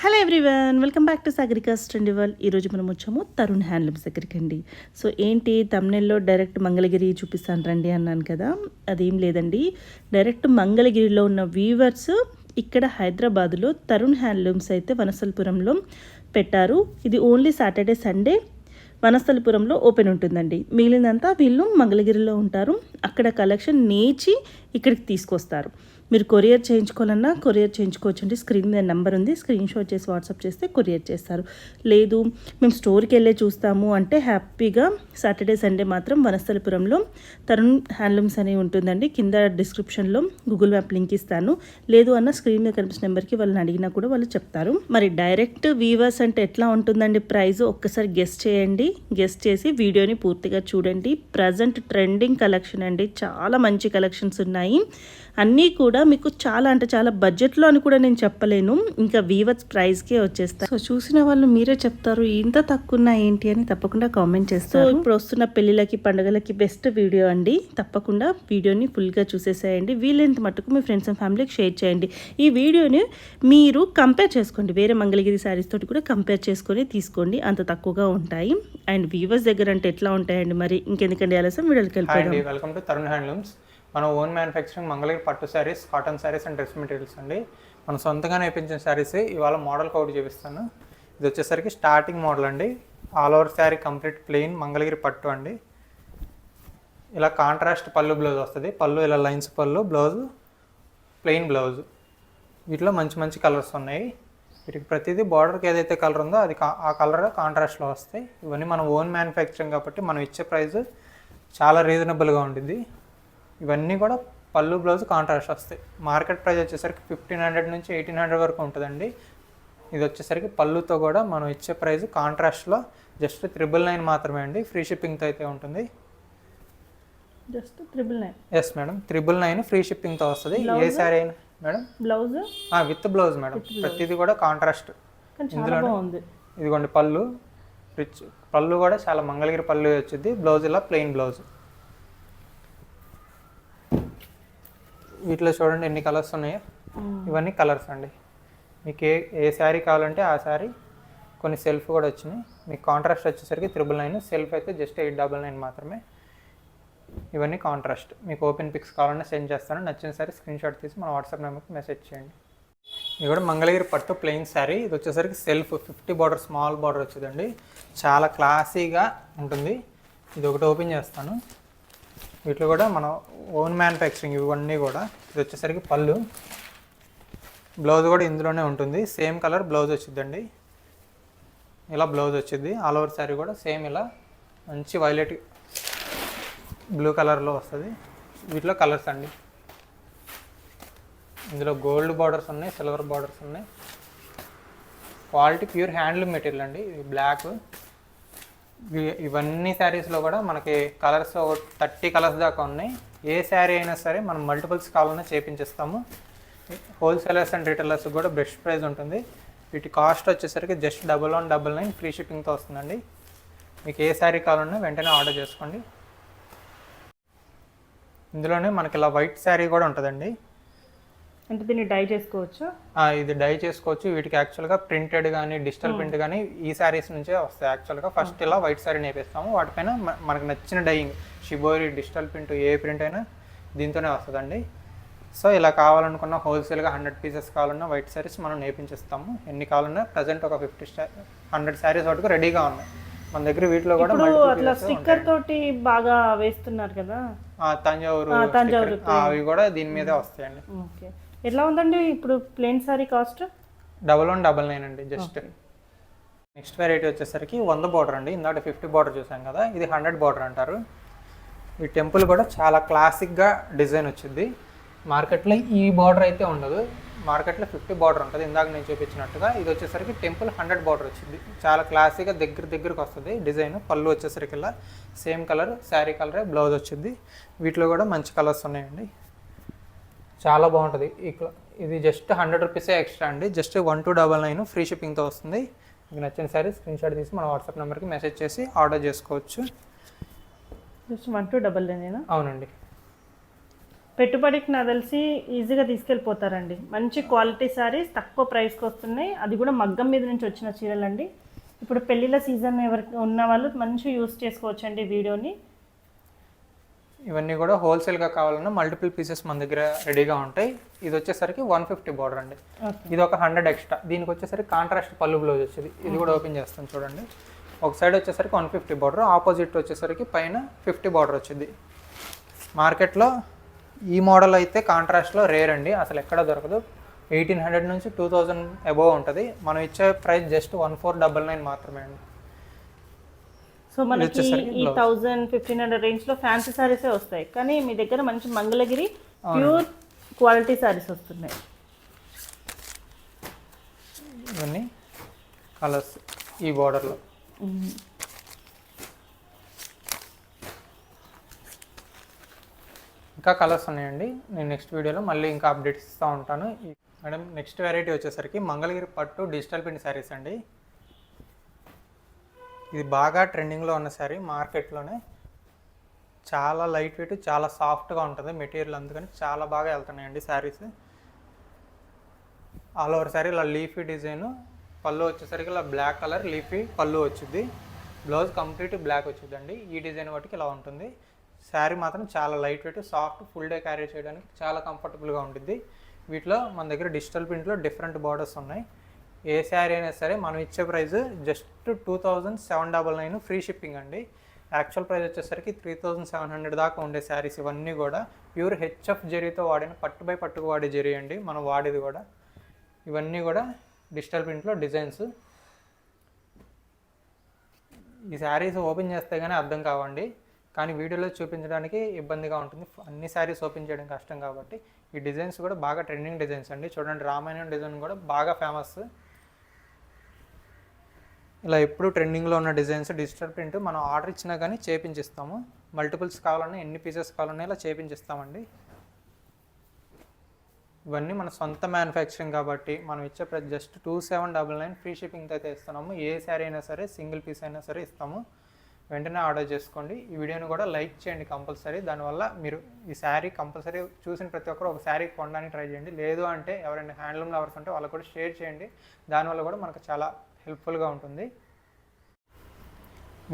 Hello everyone, welcome back to Sagarika's trendy world. ఈరోజు మనం వచ్చాము తరుణ్ హ్యాండ్లూమ్స్ దగ్గరికి అండి. సో ఏంటి తమ్నెల్లో డైరెక్ట్ మంగళగిరి చూపిస్తాను రండి అన్నాను కదా, అదేం లేదండి. డైరెక్ట్ మంగళగిరిలో ఉన్న వీవర్స్ ఇక్కడ హైదరాబాద్లో తరుణ్ హ్యాండ్లూమ్స్ అయితే వనస్థలపురంలో పెట్టారు. ఇది ఓన్లీ సాటర్డే సండే వనస్థలపురంలో ఓపెన్ ఉంటుందండి. మిగిలినంతా వీళ్ళు మంగళగిరిలో ఉంటారు. అక్కడ కలెక్షన్ నేచి ఇక్కడికి తీసుకొస్తారు. మీరు కొరియర్ చేయించుకోవాలన్నా కొరియర్ చేయించుకోవచ్చండి. స్క్రీన్ మీద నెంబర్ ఉంది, స్క్రీన్ షాట్ చేసి వాట్సాప్ చేస్తే కొరియర్ చేస్తారు. లేదు మేము స్టోర్కి వెళ్ళే చూస్తాము అంటే హ్యాపీగా సాటర్డే సండే మాత్రం వనస్థలపురంలో తరుణ్ హ్యాండ్లూమ్స్ అనేవి ఉంటుందండి. కింద డిస్క్రిప్షన్లో గూగుల్ మ్యాప్ లింక్ ఇస్తాను. లేదు అన్న స్క్రీన్ మీద కనిపించిన నెంబర్కి వాళ్ళని అడిగినా కూడా వాళ్ళు చెప్తారు. మరి డైరెక్ట్ వీవర్స్ అంటే ఎట్లా ఉంటుందండి ప్రైస్ ఒక్కసారి గెస్ట్ చేయండి. గెస్ట్ చేసి వీడియోని పూర్తిగా చూడండి. ప్రజెంట్ ట్రెండింగ్ కలెక్షన్ అండి, చాలా మంచి కలెక్షన్స్ ఉన్నాయి. అన్నీ కూడా మీకు చాలా అంటే చాలా బడ్జెట్లో అని కూడా నేను చెప్పలేను, ఇంకా వీవర్స్ ప్రైస్కే వచ్చేస్తాయి. సో చూసిన వాళ్ళు మీరే చెప్తారు ఇంత తక్కువ ఉన్నా ఏంటి అని తప్పకుండా కామెంట్ చేస్తారు. ఇప్పుడు వస్తున్న పెళ్ళిళ్ళకి పండుగలకి బెస్ట్ వీడియో అండి. తప్పకుండా వీడియోని ఫుల్గా చూసేసేయండి. వీలైనంత మట్టుకు మీ ఫ్రెండ్స్ అండ్ ఫ్యామిలీకి షేర్ చేయండి. ఈ వీడియోని మీరు కంపేర్ చేసుకోండి, వేరే మంగళగిరి శారీస్ తోటి కూడా కంపేర్ చేసుకొని తీసుకోండి, అంత తక్కువగా ఉంటాయి. అండ్ వీవర్స్ దగ్గర అంటే ఎట్లా ఉంటాయండి, మరి ఇంకెందుకండి ఆలస్యం వీడియోకి వెళ్ళిపోయాం. Welcome to Tarun handlooms. మన ఓన్ మ్యానుఫ్యాక్చరింగ్ మంగళగిరి పట్టు saris, cotton saris and dress materials అండి. మనం సొంతంగా నేర్పించిన శారీస్ ఇవాళ మోడల్ ఒకటి చూపిస్తాను. ఇది వచ్చేసరికి స్టార్టింగ్ మోడల్ అండి. All over sari complete plain Mangalagiri పట్టు అండి. ఇలా కాంట్రాస్ట్ పళ్ళు బ్లౌజ్ వస్తుంది. పళ్ళు ఇలా లైన్స్ పళ్ళు, బ్లౌజ్ ప్లెయిన్ బ్లౌజ్. వీటిలో మంచి మంచి కలర్స్ ఉన్నాయి. వీటికి ప్రతిదీ బార్డర్కి ఏదైతే కలర్ ఉందో అది ఆ కలర్ కాంట్రాస్ట్లో వస్తాయి. ఇవన్నీ మన ఓన్ మ్యానుఫ్యాక్చరింగ్ కాబట్టి మనం ఇచ్చే ప్రైస్ చాలా రీజనబుల్గా ఉంటుంది. ఇవన్నీ కూడా పళ్ళు బ్లౌజ్ కాంట్రాస్ట్ వస్తాయి. మార్కెట్ ప్రైస్ వచ్చేసరికి 1500 నుంచి 1800 వరకు ఉంటుందండి. ఇది వచ్చేసరికి పళ్ళుతో కూడా మనం ఇచ్చే ప్రైస్ కాంట్రాస్ట్లో జస్ట్ 999 మాత్రమే అండి. ఫ్రీ షిప్పింగ్తో అయితే ఉంటుంది. జస్ట్ 999. ఎస్ మేడం, 999 ఫ్రీ షిప్పింగ్తో వస్తుంది. ఏ శారీ అయినా madam blouse with blouse madam. ప్రతిదీ కూడా కాంట్రాస్ట్. ఇందులో ఇదిగోండి పళ్ళు రిచ్ పళ్ళు కూడా చాలా మంగళగిరి పళ్ళు వచ్చింది. బ్లౌజ్ ఇలా ప్లెయిన్ బ్లౌజ్. వీటిలో చూడండి ఎన్ని కలర్స్ ఉన్నాయో. ఇవన్నీ కలర్స్ అండి. మీకు ఏ శారీ కావాలంటే ఆ శారీ. కొన్ని సెల్ఫ్ కూడా వచ్చినాయి. మీకు కాంట్రాస్ట్ వచ్చేసరికి 999, సెల్ఫ్ అయితే జస్ట్ 899 మాత్రమే. ఇవన్నీ కాంట్రాస్ట్. మీకు ఓపెన్ పిక్స్ కావాలన్నా సెండ్ చేస్తాను. నచ్చిన శారీ స్క్రీన్ షాట్ తీసి మన వాట్సాప్ నెంబర్కి మెసేజ్ చేయండి. ఇది కూడా మంగళగిరి పట్టు ప్లెయిన్ శారీ. ఇది వచ్చేసరికి సెల్ఫ్ 50 బార్డర్, స్మాల్ బార్డర్ వచ్చిందండి. చాలా క్లాసీగా ఉంటుంది. ఇది ఒకటి ఓపెన్ చేస్తాను. వీటిలో కూడా మన ఓన్ మ్యానుఫ్యాక్చరింగ్ ఇవన్నీ కూడా. ఇది వచ్చేసరికి పళ్ళు, బ్లౌజ్ కూడా ఇందులోనే ఉంటుంది. సేమ్ కలర్ బ్లౌజ్ వచ్చిందండి. ఇలా బ్లౌజ్ వచ్చింది. ఆల్ ఓవర్ శారీ కూడా సేమ్ ఇలా మంచి వైలెట్ బ్లూ కలర్లో వస్తుంది. వీటిలో కలర్స్ అండి. ఇందులో గోల్డ్ బార్డర్స్ ఉన్నాయి, సిల్వర్ బార్డర్స్ ఉన్నాయి. క్వాలిటీ ప్యూర్ హ్యాండ్లూమ్ మెటీరియల్ అండి. ఇది బ్లాక్. ఇవన్నీ శారీస్లో కూడా మనకి కలర్స్ 30 కలర్స్ దాకా ఉన్నాయి. ఏ శారీ అయినా సరే మనం మల్టిపుల్స్ కావాలన్నా చేపించేస్తాము. హోల్సేలర్స్ అండ్ రిటైలర్స్ కూడా బెస్ట్ ప్రైస్ ఉంటుంది. వీటి కాస్ట్ వచ్చేసరికి జస్ట్ 1199 ఫ్రీ షిప్పింగ్తో వస్తుందండి. మీకు ఏ శారీ కావాలన్నా వెంటనే ఆర్డర్ చేసుకోండి. ఇందులోనే మనకి ఇలా వైట్ శారీ కూడా ఉంటుందండి. అంటే దీన్ని డై చేసుకోవచ్చు. ఇది డై చేసుకోవచ్చు. వీటికి యాక్చువల్గా ప్రింటెడ్ కానీ డిజిటల్ ప్రింట్ కానీ ఈ శారీస్ నుంచే వస్తాయి. యాక్చువల్గా ఫస్ట్ ఇలా వైట్ శారీ నేపిస్తాము. వాటిపైన మనకు నచ్చిన డైయింగ్ షిబోరి డిజిటల్ ప్రింట్ ఏ ప్రింట్ అయినా దీంతోనే వస్తుందండి. సో ఇలా కావాలనుకున్న హోల్సేల్గా 100 పీసెస్ కావాలన్నా వైట్ శారీస్ మనం నేపించేస్తాము. ఎన్ని కావాలన్నా ప్రజెంట్ ఒక 100 శారీస్ వరకు రెడీగా ఉన్నాయి మన దగ్గర. వీటిలో కూడా అట్లా స్టిక్కర్ తోటి బాగా వేస్తున్నారు కదా, తంజావూరు అవి కూడా దీని మీదే వస్తాయండి. ఎట్లా ఉందండి ఇప్పుడు ప్లెయిన్ సారీ కాస్ట్? 1199 అండి జస్ట్. నెక్స్ట్ వెరైటీ వచ్చేసరికి 100 బార్డర్ అండి. ఇందాక 50 బార్డర్ చూసాం కదా, ఇది 100 బార్డర్ అంటారు. ఈ టెంపుల్ కూడా చాలా క్లాసిక్గా డిజైన్ వచ్చింది. మార్కెట్లో ఈ బార్డర్ అయితే ఉండదు. మార్కెట్లో 50 బార్డర్ ఉంటుంది ఇందాక నేను చూపించినట్టుగా. ఇది వచ్చేసరికి టెంపుల్ 100 బార్డర్ వచ్చింది. చాలా క్లాసిక్గా దగ్గరకు వస్తుంది డిజైన్. పళ్ళు వచ్చేసరికి ఇలా సేమ్ కలర్ శారీ కలరే బ్లౌజ్ వచ్చింది. వీటిలో కూడా మంచి కలర్స్ ఉన్నాయండి. చాలా బాగుంటుంది. ఇది జస్ట్ 100 రూపీసే ఎక్స్ట్రా అండి. జస్ట్ 1299 ఫ్రీ షిప్పింగ్తో వస్తుంది. మీకు నచ్చిన శారీ స్క్రీన్ షాట్ తీసి మన వాట్సాప్ నెంబర్కి మెసేజ్ చేసి ఆర్డర్ చేసుకోవచ్చు. జస్ట్ 1299. అవునండి. పెట్టుబడికి నాకు తెలిసి ఈజీగా తీసుకెళ్ళిపోతారండి. మంచి క్వాలిటీ శారీస్ తక్కువ ప్రైస్కి వస్తున్నాయి, అది కూడా మగ్గం మీద నుంచి వచ్చిన చీరలండి. ఇప్పుడు పెళ్ళిళ్ళ సీజన్ ఎవరికి ఉన్న వాళ్ళు మంచిగా యూస్ చేసుకోవచ్చండి వీడియోని. ఇవన్నీ కూడా హోల్సేల్గా కావాలన్నా మల్టిపుల్ పీసెస్ మన దగ్గర రెడీగా ఉంటాయి. ఇది వచ్చేసరికి 150 బార్డర్ అండి. ఇది ఒక 100 ఎక్స్ట్రా. దీనికి వచ్చేసరికి కాంట్రాస్ట్ పళ్ళు బ్లౌజ్ వచ్చేది. ఇది కూడా ఓపెన్ చేస్తాను చూడండి. ఒక సైడ్ వచ్చేసరికి 150 బార్డర్, ఆపోజిట్ వచ్చేసరికి పైన 50 బార్డర్ వచ్చింది. మార్కెట్లో ఈ మోడల్ అయితే కాంట్రాస్ట్లో రేర్ అండి, అసలు ఎక్కడ దొరకదు. 1800 నుంచి 2000 అబోవ్ ఉంటుంది. మనం ఇచ్చే ప్రైస్ జస్ట్ 1499 మాత్రమే అండి. సో మనకి ఈ 1000-1500 రేంజ్లో ఫ్యాన్సీ శారీసే వస్తాయి, కానీ మీ దగ్గర మంచి మంగళగిరి ప్యూర్ క్వాలిటీ శారీస్ వస్తున్నాయి. ఇవన్నీ కలర్స్ ఈ బార్డర్లో. ఇంకా కలర్స్ ఉన్నాయండి, నేను నెక్స్ట్ వీడియోలో మళ్ళీ ఇంకా అప్డేట్స్ ఇస్తూ ఉంటాను. మేడం నెక్స్ట్ వెరైటీ వచ్చేసరికి మంగళగిరి పట్టు డిజిటల్ ప్రింట్ శారీస్ అండి. ఇది బాగా ట్రెండింగ్లో ఉన్న శారీ మార్కెట్లోనే. చాలా లైట్ వెయిట్, చాలా సాఫ్ట్గా ఉంటుంది మెటీరియల్, అందుకని చాలా బాగా వెళ్తున్నాయండి శారీస్. ఆల్ ఓవర్ శారీ ఇలా లీఫీ డిజైన్, పళ్ళు వచ్చేసరికి ఇలా బ్లాక్ కలర్ లీఫీ పళ్ళు వచ్చింది, బ్లౌజ్ కంప్లీట్ బ్లాక్ వచ్చిందండి. ఈ డిజైన్ వాటికి ఇలా ఉంటుంది. శారీ మాత్రం చాలా light weight, soft, full day carry చేయడానికి చాలా కంఫర్టబుల్గా ఉంటుంది. వీటిలో మన దగ్గర డిజిటల్ ప్రింట్లో డిఫరెంట్ బార్డర్స్ ఉన్నాయి. ఏ శారీ అయినా సరే మనం ఇచ్చే ప్రైస్ జస్ట్ 2799 ఫ్రీ షిప్పింగ్ అండి. యాక్చువల్ ప్రైస్ వచ్చేసరికి 3700 దాకా ఉండే శారీస్ ఇవన్నీ కూడా ప్యూర్ హెచ్ఎఫ్ జరీతో వాడిన పట్టు బై పట్టుకు వాడే జరీ అండి మనం వాడేది కూడా. ఇవన్నీ కూడా డిజిటల్ ప్రింట్లో డిజైన్స్. ఈ శారీస్ ఓపెన్ చేస్తే కానీ అర్థం కావండి, కానీ వీడియోలో చూపించడానికి ఇబ్బందిగా ఉంటుంది. అన్ని శారీస్ ఓపెన్ చేయడం కష్టం కాబట్టి ఈ డిజైన్స్ కూడా బాగా ట్రెండింగ్ డిజైన్స్ అండి. చూడండి, రామాయణం డిజైన్ కూడా బాగా ఫేమస్. ఇలా ఎప్పుడు ట్రెండింగ్లో ఉన్న డిజైన్స్ డిజిటల్ ప్రింట్ మనం ఆర్డర్ ఇచ్చినా కానీ చేపించిస్తాము. మల్టిపుల్స్ కావాలన్నా, ఎన్ని పీసెస్ కావాలన్నా ఇలా చేపించిస్తామండి. ఇవన్నీ మన సొంత మ్యానుఫ్యాక్చరింగ్ కాబట్టి మనం ఇచ్చే ప్రైస్ జస్ట్ 2799 ఫ్రీ షిప్పింగ్ అయితే ఇస్తున్నాము. ఏ శారీ అయినా సరే, సింగిల్ పీస్ అయినా సరే ఇస్తాము. వెంటనే ఆర్డర్ చేసుకోండి. ఈ వీడియోని కూడా లైక్ చేయండి కంపల్సరీ. దానివల్ల మీరు ఈ శారీ కంపల్సరీ చూసిన ప్రతి ఒక్కరు ఒక శారీ కొనడానికి ట్రై చేయండి. లేదు అంటే ఎవరైనా హ్యాండ్లూమ్ లవర్స్ ఉంటే వాళ్ళకు కూడా షేర్ చేయండి. దానివల్ల కూడా మనకు చాలా హెల్ప్ఫుల్గా ఉంటుంది.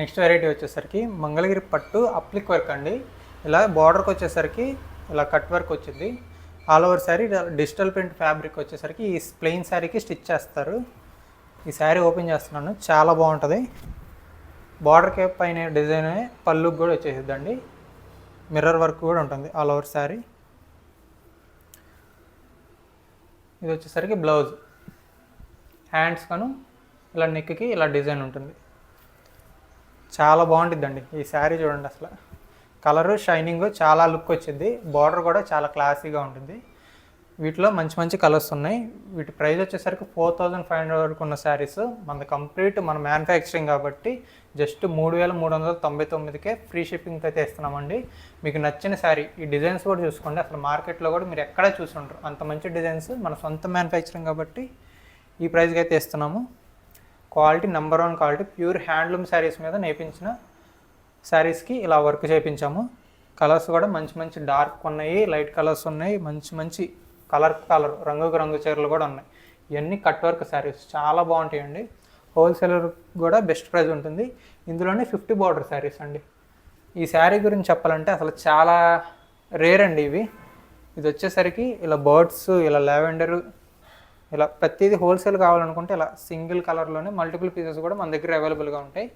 నెక్స్ట్ వెరైటీ వచ్చేసరికి మంగళగిరి పట్టు అప్లిక్ వర్క్ అండి. ఇలా బార్డర్కి వచ్చేసరికి ఇలా కట్ వర్క్ వచ్చింది. All over sari digital print fabric వచ్చేసరికి ఈ ప్లెయిన్ శారీకి స్టిచ్ చేస్తారు. ఈ శారీ ఓపెన్ చేస్తున్నాను, చాలా బాగుంటుంది. బార్డర్ కేప్ పైన డిజైన్ పళ్ళుకి కూడా వచ్చేసిద్దండి. మిర్రర్ వర్క్ కూడా ఉంటుంది ఆల్ ఓవర్ శారీ. ఇది వచ్చేసరికి బ్లౌజ్, హ్యాండ్స్ కను ఇలా నెక్కి ఇలా డిజైన్ ఉంటుంది. చాలా బాగుంటుందండి ఈ శారీ. చూడండి, అసలు కలరు షైనింగ్ చాలా లుక్ వచ్చింది. బార్డర్ కూడా చాలా క్లాసీగా ఉంటుంది. వీటిలో మంచి మంచి కలర్స్ ఉన్నాయి. వీటి ప్రైస్ వచ్చేసరికి 4500 వరకు ఉన్న శారీస్ మన కంప్లీట్ మన మ్యానుఫ్యాక్చరింగ్ కాబట్టి జస్ట్ 3399కే ఫ్రీ షిప్పింగ్ అయితే ఇస్తున్నామండి. మీకు నచ్చిన శారీ, ఈ డిజైన్స్ కూడా చూసుకోండి. అసలు మార్కెట్లో కూడా మీరు ఎక్కడా చూసుంటారు అంత మంచి డిజైన్స్. మన సొంత మ్యానుఫ్యాక్చరింగ్ కాబట్టి ఈ ప్రైస్కి అయితే ఇస్తున్నాము. Quality number 1 quality, pure handloom saris మీద నేర్పించిన శారీస్కి ఇలా వర్క్ చేయించాము. కలర్స్ కూడా మంచి మంచి డార్క్ ఉన్నాయి, లైట్ కలర్స్ ఉన్నాయి, మంచి మంచి కలర్ రంగుకు రంగు చీరలు కూడా ఉన్నాయి. ఇవన్నీ కట్ వర్క్ శారీస్ చాలా బాగుంటాయండి. హోల్సేలర్ కూడా బెస్ట్ ప్రైస్ ఉంటుంది. ఇందులోనే 50 బార్డర్ శారీస్ అండి. ఈ శారీ గురించి చెప్పాలంటే అసలు చాలా రేర్ అండి ఇవి. ఇది వచ్చేసరికి ఇలా బర్డ్స్, ఇలా లావెండర్, ఇలా ప్రతిదీ హోల్సేల్ కావాలనుకుంటే ఇలా సింగిల్ కలర్లోనే మల్టిపుల్ పీసెస్ కూడా మన దగ్గర అవైలబుల్గా ఉంటాయి.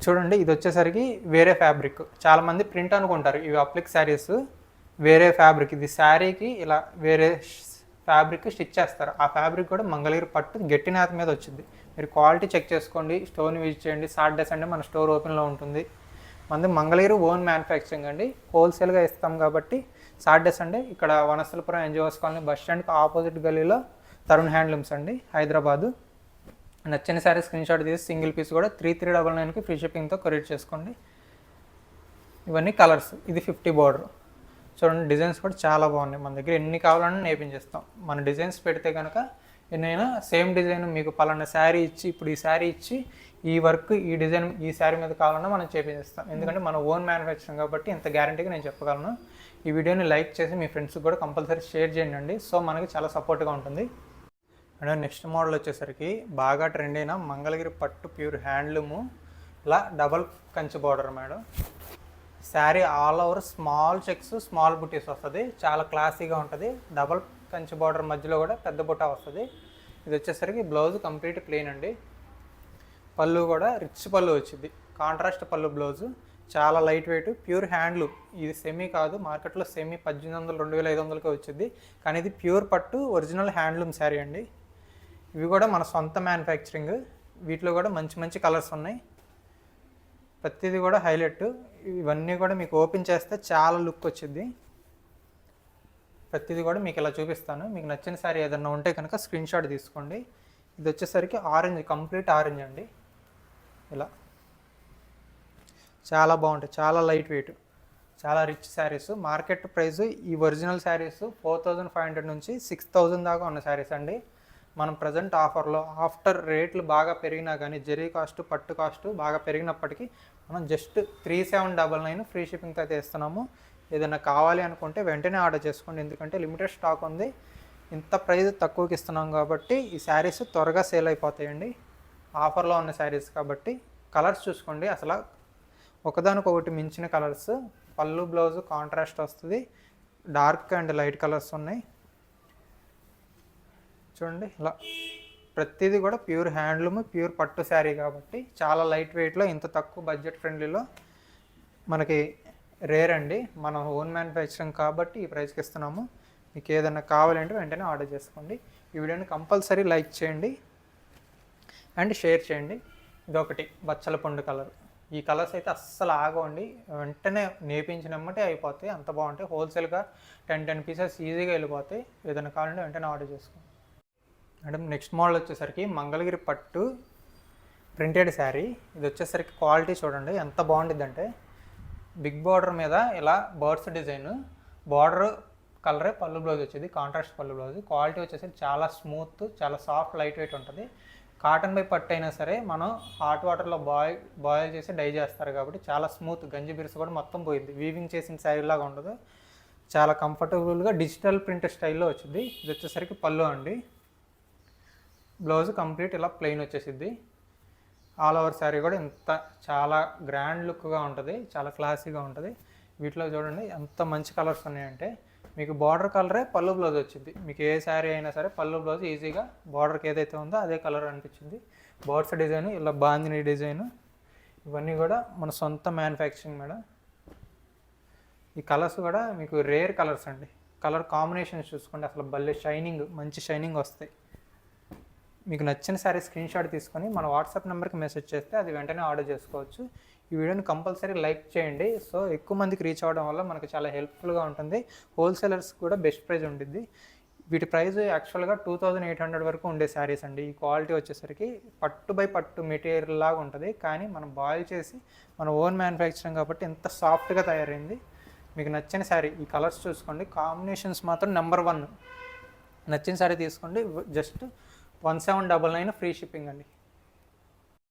చూడండి, ఇది వచ్చేసరికి వేరే ఫ్యాబ్రిక్. చాలామంది ప్రింట్ అనుకుంటారు, ఇవి అప్లిక్ శారీస్ వేరే ఫ్యాబ్రిక్. ఇది శారీకి ఇలా వేరే ఫ్యాబ్రిక్ స్టిచ్ చేస్తారు. ఆ ఫ్యాబ్రిక్ కూడా మంగళగిరి పట్టు గట్టి నేత మీద వచ్చింది. మీరు క్వాలిటీ చెక్ చేసుకోండి, స్టోర్ని విజిట్ చేయండి. సాటర్డే సండే మన స్టోర్ ఓపెన్లో ఉంటుంది. మనది మంగళగిరి ఓన్ మ్యానుఫ్యాక్చరింగ్ అండి, హోల్సేల్గా ఇస్తాం కాబట్టి సాటర్డే సండే ఇక్కడ వనస్థలపురం ఎన్జిఓస్ కాలనీ బస్ స్టాండ్కి ఆపోజిట్ గల్లీలో తరుణ్ హ్యాండ్లూమ్స్ అండి, హైదరాబాదు. నచ్చిన శారీ స్క్రీన్ షాట్ తీసి సింగిల్ పీస్ కూడా 3399కి ఫ్రీ షిప్పింగ్తో కొరియర్ చేసుకోండి. ఇవన్నీ కలర్స్. ఇది 50 బార్డర్. చూడండి, డిజైన్స్ కూడా చాలా బాగున్నాయి. మన దగ్గర ఎన్ని కావాలన్నా నేర్పించేస్తాం. మన డిజైన్స్ పెడితే కనుక ఎన్నైనా సేమ్ డిజైన్ మీకు పలానా శారీ ఇచ్చి ఇప్పుడు ఈ శారీ ఇచ్చి ఈ వర్క్ ఈ డిజైన్ ఈ శారీ మీద కావాలన్నా మనం చేపిస్తాం. ఎందుకంటే మన ఓన్ మ్యానుఫ్యాక్చరింగ్ కాబట్టి ఇంత గ్యారంటీగా నేను చెప్పగలను. ఈ వీడియోని లైక్ చేసి మీ ఫ్రెండ్స్కి కూడా కంపల్సరీ షేర్ చేయండి. సో మనకి చాలా సపోర్ట్గా ఉంటుంది. అండ్ నెక్స్ట్ మోడల్ వచ్చేసరికి బాగా ట్రెండ్ అయిన మంగళగిరి పట్టు ప్యూర్ హ్యాండ్లూము ఇలా double Kanchi border madam. Sari all over small checks small బుటీస్ వస్తుంది. చాలా క్లాసీగా ఉంటుంది. డబల్ కంచి బార్డర్ మధ్యలో కూడా పెద్ద బుట్ట వస్తుంది. ఇది వచ్చేసరికి బ్లౌజ్ కంప్లీట్ ప్లెయిన్ అండి. పళ్ళు కూడా రిచ్ పళ్ళు వచ్చింది. కాంట్రాస్ట్ పళ్ళు బ్లౌజు చాలా లైట్ వెయిట్ ప్యూర్ హ్యాండ్లూమ్. ఇది సెమీ కాదు, మార్కెట్లో సెమీ 1800 2500కే వచ్చింది. కానీ ఇది ప్యూర్ పట్టు ఒరిజినల్ హ్యాండ్లూమ్ శారీ అండి. ఇవి కూడా మన సొంత మ్యానుఫ్యాక్చరింగ్. వీటిలో కూడా మంచి మంచి కలర్స్ ఉన్నాయి. ప్రతిదీ కూడా హైలైట్. ఇవన్నీ కూడా మీకు ఓపెన్ చేస్తే చాలా లుక్ వచ్చింది. ప్రతిదీ కూడా మీకు ఇలా చూపిస్తాను. మీకు నచ్చిన శారీ ఏదన్నా ఉంటే కనుక స్క్రీన్ షాట్ తీసుకోండి. ఇది వచ్చేసరికి ఆరెంజ్, కంప్లీట్ ఆరెంజ్ అండి. ఇలా చాలా బాగుంటాయి, చాలా లైట్ వెయిట్, చాలా రిచ్ శారీస్. మార్కెట్ ప్రైస్ ఈ ఒరిజినల్ శారీస్ 4500 నుంచి 6000 దాకా ఉన్న శారీస్ అండి. మనం ప్రజెంట్ ఆఫర్లో ఆఫ్టర్ రేట్లు బాగా పెరిగినా కానీ జరీ కాస్ట్ పట్టు కాస్ట్ బాగా పెరిగినప్పటికీ మనం జస్ట్ 3799 ఫ్రీ షిప్పింగ్తో అయితే ఇస్తున్నాము. ఏదైనా కావాలి అనుకుంటే వెంటనే ఆర్డర్ చేసుకోండి. ఎందుకంటే లిమిటెడ్ స్టాక్ ఉంది. ఇంత ప్రైస్ తక్కువకి ఇస్తున్నాం కాబట్టి ఈ శారీస్ త్వరగా సేల్ అయిపోతాయండి. ఆఫర్లో ఉన్న శారీస్ కాబట్టి. కలర్స్ చూసుకోండి, అసలు ఒకదానికొకటి మించిన కలర్స్. పళ్ళు బ్లౌజ్ కాంట్రాస్ట్ వస్తుంది. డార్క్ అండ్ లైట్ కలర్స్ ఉన్నాయి చూడండి. ఇలా ప్రతిదీ కూడా ప్యూర్ హ్యాండ్లూమ్ ప్యూర్ పట్టు శారీ కాబట్టి చాలా లైట్ వెయిట్లో ఇంత తక్కువ బడ్జెట్ ఫ్రెండ్లీలో మనకి రేర్ అండి. మన ఓన్ మ్యానుఫ్యాక్చరింగ్ కాబట్టి ఈ ప్రైస్కి ఇస్తున్నాము. మీకు ఏదైనా కావాలంటే వెంటనే ఆర్డర్ చేసుకోండి. ఈ వీడియోని కంపల్సరీ లైక్ చేయండి అండ్ షేర్ చేయండి. ఇదొకటి బచ్చల పండు కలర్. ఈ కలర్స్ అయితే అస్సలు ఆగవండి. వెంటనే నేపించినమ్మటే అయిపోతాయి. అంత బాగుంటాయి. హోల్సేల్గా 10 పీసెస్ ఈజీగా వెళ్ళిపోతాయి. ఏదైనా కావాలంటే వెంటనే ఆర్డర్ చేసుకోండి. మేడం నెక్స్ట్ మోడల్ వచ్చేసరికి మంగళగిరి పట్టు ప్రింటెడ్ శారీ. ఇది వచ్చేసరికి క్వాలిటీ చూడండి ఎంత బాగుంటుందంటే బిగ్ బార్డర్ మీద ఇలా బర్డ్స్ డిజైన్, బార్డర్ కలరే పళ్ళు బ్లౌజ్ వచ్చేది. కాంట్రాస్ట్ పళ్ళు బ్లౌజ్. క్వాలిటీ వచ్చేసరికి చాలా స్మూత్, చాలా సాఫ్ట్, లైట్ వెయిట్ ఉంటుంది. కాటన్ బై పట్టు అయినా సరే మనం హాట్ వాటర్లో బాయిల్ చేసి డై చేస్తారు కాబట్టి చాలా స్మూత్. గంజి బిరుసు కూడా మొత్తం పోయింది. వీవింగ్ చేసిన శారీ లాగా ఉండదు. చాలా కంఫర్టబుల్గా డిజిటల్ ప్రింట్ స్టైల్లో వచ్చింది. ఇది వచ్చేసరికి పళ్ళు అండి. బ్లౌజ్ కంప్లీట్ ఇలా ప్లెయిన్ వచ్చేసిద్ది. ఆల్ ఓవర్ శారీ కూడా ఇంత చాలా గ్రాండ్ లుక్గా ఉంటుంది. చాలా క్లాసీగా ఉంటుంది. వీటిలో చూడండి ఎంత మంచి కలర్స్ ఉన్నాయంటే మీకు బార్డర్ కలరే పళ్ళు బ్లౌజ్ వచ్చింది. మీకు ఏ శారీ అయినా సరే పళ్ళు బ్లౌజ్ ఈజీగా బార్డర్కి ఏదైతే ఉందో అదే కలర్ అనిపించింది. బర్డ్స్ డిజైన్, ఇలా బాందిని డిజైన్, ఇవన్నీ కూడా మన సొంత మ్యానుఫ్యాక్చరింగ్ మేడం. ఈ కలర్స్ కూడా మీకు రేర్ కలర్స్ అండి. కలర్ కాంబినేషన్స్ చూసుకోండి, అసలు భలే షైనింగ్, మంచి షైనింగ్ వస్తాయి. మీకు నచ్చిన శారీ స్క్రీన్ షాట్ తీసుకొని మన వాట్సాప్ నెంబర్కి మెసేజ్ చేస్తే అది వెంటనే ఆర్డర్ చేసుకోవచ్చు. ఈ వీడియోని కంపల్సరీ లైక్ చేయండి. సో ఎక్కువ మందికి రీచ్ అవ్వడం వల్ల మనకు చాలా హెల్ప్ఫుల్గా ఉంటుంది. హోల్సేలర్స్ కూడా బెస్ట్ ప్రైస్ ఉంటుంది. వీటి ప్రైస్ యాక్చువల్గా 2800 వరకు ఉండే శారీస్ అండి. ఈ క్వాలిటీ వచ్చేసరికి పట్టు బై పట్టు మెటీరియల్ లాగా ఉంటుంది. కానీ మనం బాయిల్ చేసి మన ఓన్ మ్యానుఫ్యాక్చరింగ్ కాబట్టి ఎంత సాఫ్ట్గా తయారైంది. మీకు నచ్చిన శారీ ఈ కలర్స్ చూసుకోండి. కాంబినేషన్స్ మాత్రం నెంబర్ 1. నచ్చిన శారీ తీసుకోండి. జస్ట్ 1799 ఫ్రీ షిప్పింగ్ అండి.